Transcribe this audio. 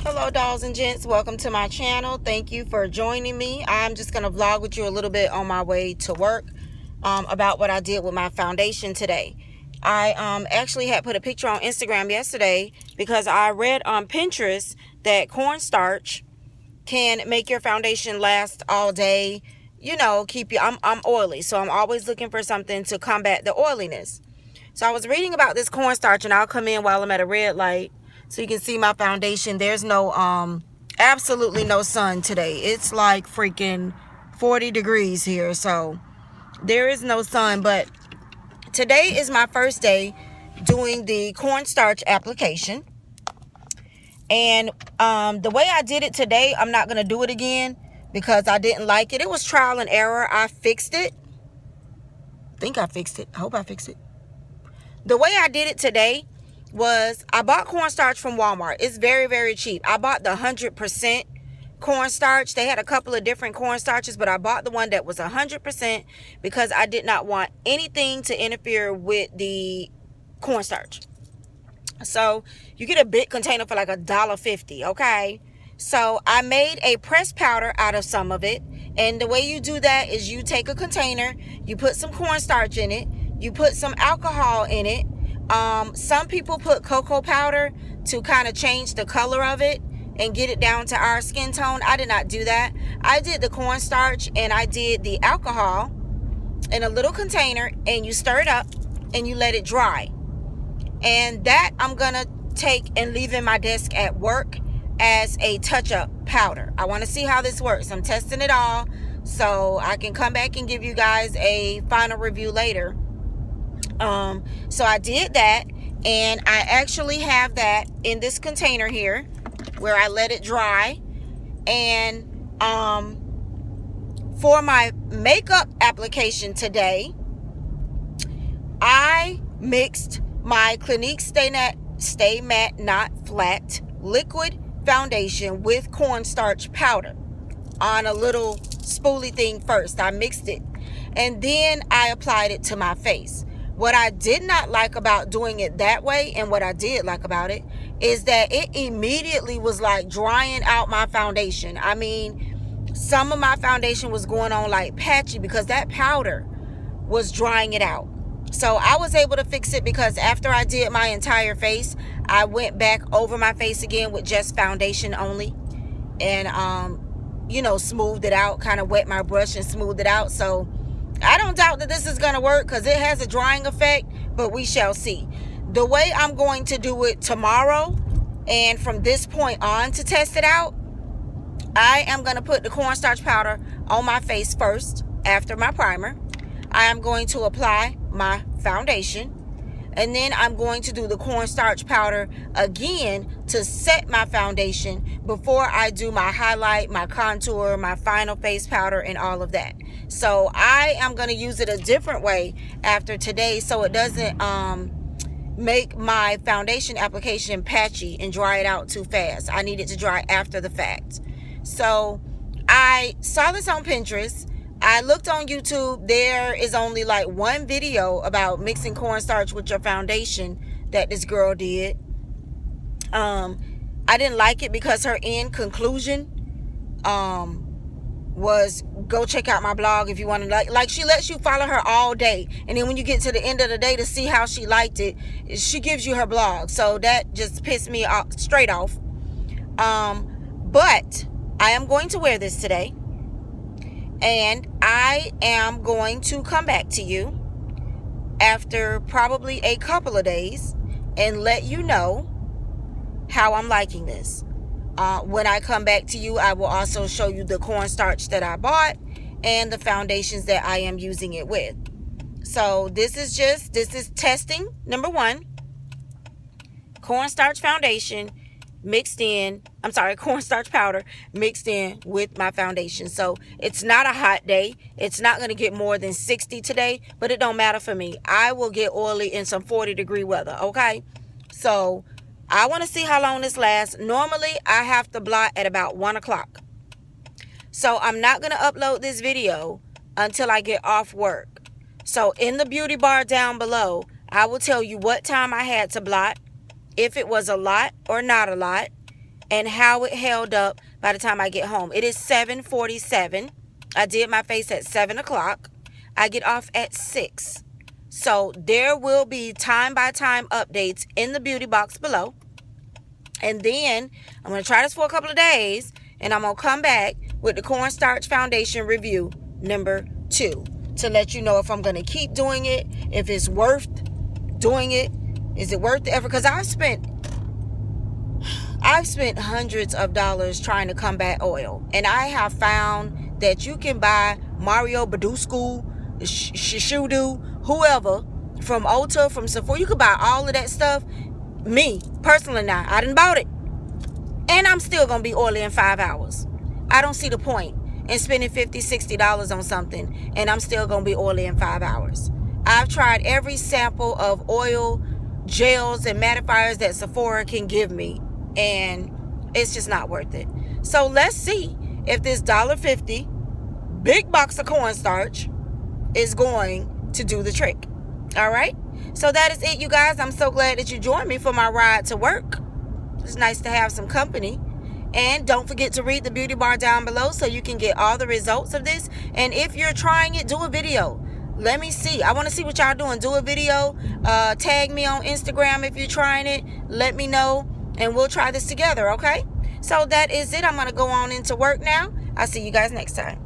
Hello dolls and gents, welcome to my channel. Thank you for joining me. I'm just going to vlog with you a little bit on my way to work about what I did with my foundation today. I actually had put a picture on Instagram yesterday because I read on Pinterest that cornstarch can make your foundation last all day. You know, keep you, I'm oily, so I'm always looking for something to combat the oiliness. So I was reading about this cornstarch, and I'll come in while I'm at a red light so you can see my foundation. There's no absolutely no sun today. It's like freaking 40 degrees here, so there is no sun. But today is my first day doing the cornstarch application, and the way I did it today, I'm not going to do it again because I didn't like it. It was trial and error. I fixed it. I think I fixed it. I hope I fixed it. The way I did it today was I bought cornstarch from Walmart. It's very, very cheap. I bought the 100% cornstarch. They had a couple of different cornstarches, but I bought the one that was 100% because I did not want anything to interfere with the cornstarch. So you get a big container for like $1.50, okay? So I made a pressed powder out of some of it. And the way you do that is you take a container, you put some cornstarch in it, you put some alcohol in it. Some people put cocoa powder to kind of change the color of it and get it down to our skin tone. I did not do that. I did the cornstarch and I did the alcohol in a little container, and you stir it up and you let it dry. And that I'm gonna take and leave in my desk at work as a touch-up powder. I want to see how this works. I'm testing it all so I can come back and give you guys a final review later. So I did that, and I actually have that in this container here where I let it dry. And for my makeup application today, I mixed my Clinique Stay Matte Not Flat liquid foundation with cornstarch powder on a little spoolie thing first. I mixed it and then I applied it to my face. What I did not like about doing it that way, and what I did like about it, is that it immediately was like drying out my foundation. I mean, some of my foundation was going on like patchy because that powder was drying it out. So I was able to fix it because after I did my entire face, I went back over my face again with just foundation only, and you know, smoothed it out, kind of wet my brush and smoothed it out. So I don't doubt that this is going to work because it has a drying effect, but we shall see. The way I'm going to do it tomorrow and from this point on to test it out, I am going to put the cornstarch powder on my face first after my primer. I am going to apply my foundation, and then I'm going to do the cornstarch powder again to set my foundation before I do my highlight, my contour, my final face powder, and all of that. So I am going to use it a different way after today so it doesn't make my foundation application patchy and dry it out too fast. I need it to dry after the fact. So I saw this on Pinterest. I looked on YouTube. There is only like one video about mixing cornstarch with your foundation that this girl did. I didn't like it because her end conclusion was go check out my blog if you want to. Like she lets you follow her all day, and then when you get to the end of the day to see how she liked it, she gives you her blog. So that just pissed me off, straight off. But I am going to wear this today, and I am going to come back to you after probably a couple of days and let you know how I'm liking this. When I come back to you, I will also show you the cornstarch that I bought and the foundations that I am using it with. So this is testing number 1. Cornstarch foundation mixed in, cornstarch powder mixed in with my foundation. So it's not a hot day. It's not going to get more than 60 today, but it don't matter for me. I will get oily in some 40-degree weather, okay? So I want to see how long this lasts. Normally, I have to blot at about 1 o'clock. So I'm not going to upload this video until I get off work. So in the beauty bar down below, I will tell you what time I had to blot, if it was a lot or not a lot, and how it held up by the time I get home. It is 7:47. I did my face at 7 o'clock. I get off at 6. So there will be time by time updates in the beauty box below. And then I'm going to try this for a couple of days, and I'm going to come back with the cornstarch foundation review number 2 to let you know if I'm going to keep doing it, if it's worth doing it. Is it worth the effort? Because I've spent hundreds of dollars trying to combat oil, and I have found that you can buy Mario Baduscu, Shishudu, whoever, from Ulta, from Sephora. You can buy all of that stuff. Me, personally now, I done bought it. And I'm still going to be oily in 5 hours. I don't see the point in spending $50, $60 on something, and I'm still going to be oily in 5 hours. I've tried every sample of oil, gels, and mattifiers that Sephora can give me, and it's just not worth it. So let's see if this $1.50 big box of cornstarch is going to do the trick. All right? So that is it, you guys. I'm so glad that you joined me for my ride to work. It's nice to have some company. And don't forget to read the beauty bar down below so you can get all the results of this. And if you're trying it, do a video. Let me see. I want to see what y'all doing. Do a video. Tag me on Instagram if you're trying it. Let me know, and we'll try this together, okay? So that is it. I'm going to go on into work now. I'll see you guys next time.